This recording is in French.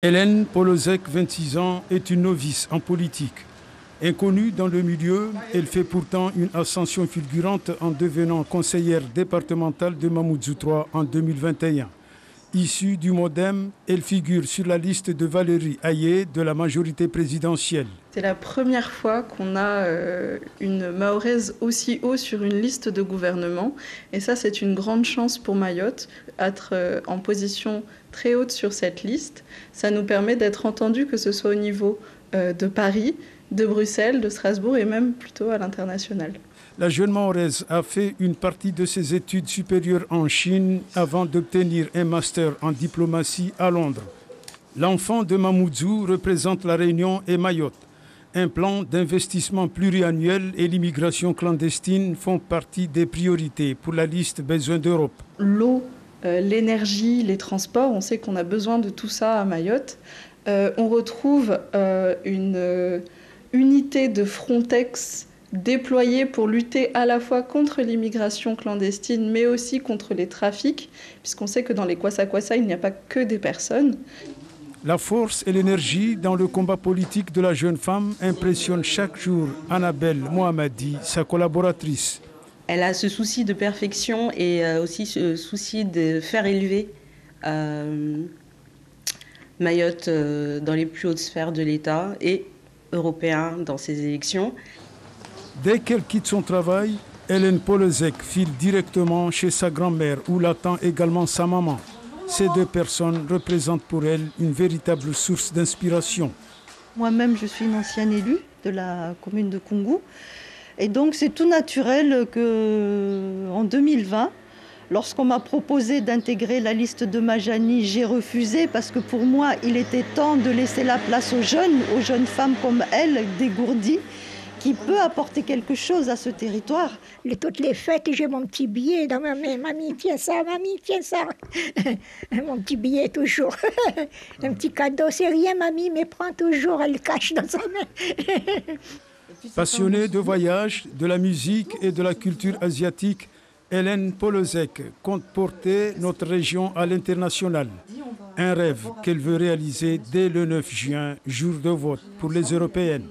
Hélène Polozek, 26 ans, est une novice en politique. Inconnue dans le milieu, elle fait pourtant une ascension fulgurante en devenant conseillère départementale de Mamoudzou III en 2021. Issue du MODEM, elle figure sur la liste de Valérie Ayé de la majorité présidentielle. C'est la première fois qu'on a une Mahoraise aussi haut sur une liste de gouvernement. Et ça, c'est une grande chance pour Mayotte, être en position très haute sur cette liste. Ça nous permet d'être entendus, que ce soit au niveau de Paris, de Bruxelles, de Strasbourg et même plutôt à l'international. La jeune Mahoraise a fait une partie de ses études supérieures en Chine avant d'obtenir un master en diplomatie à Londres. L'enfant de Mamoudzou représente la Réunion et Mayotte. Un plan d'investissement pluriannuel et l'immigration clandestine font partie des priorités pour la liste Besoins d'Europe. L'eau, l'énergie, les transports, on sait qu'on a besoin de tout ça à Mayotte. On retrouve une unité de Frontex déployée pour lutter à la fois contre l'immigration clandestine, mais aussi contre les trafics, puisqu'on sait que dans les Kwassa-Kwassa, il n'y a pas que des personnes. La force et l'énergie dans le combat politique de la jeune femme impressionnent chaque jour Annabelle Mohamadi, sa collaboratrice. Elle a ce souci de perfection et aussi ce souci de faire élever Mayotte dans les plus hautes sphères de l'État et européen dans ses élections. Dès qu'elle quitte son travail, Hélène Polozek file directement chez sa grand-mère où l'attend également sa maman. Ces deux personnes représentent pour elle une véritable source d'inspiration. Moi-même, je suis une ancienne élue de la commune de Koungou. Et donc, c'est tout naturel qu'en 2020, lorsqu'on m'a proposé d'intégrer la liste de Majani, j'ai refusé parce que pour moi, il était temps de laisser la place aux jeunes femmes comme elle, dégourdies, qui peut apporter quelque chose à ce territoire. Toutes les fêtes, j'ai mon petit billet dans ma main. Mamie, tiens ça, mamie, tiens ça. Mon petit billet toujours. Un petit cadeau, c'est rien, mamie, mais prends toujours, elle le cache dans sa main. Passionnée de voyage, de la musique et de la culture asiatique, Hélène Polozek compte porter notre région à l'international. Un rêve qu'elle veut réaliser dès le 9 juin, jour de vote pour les européennes.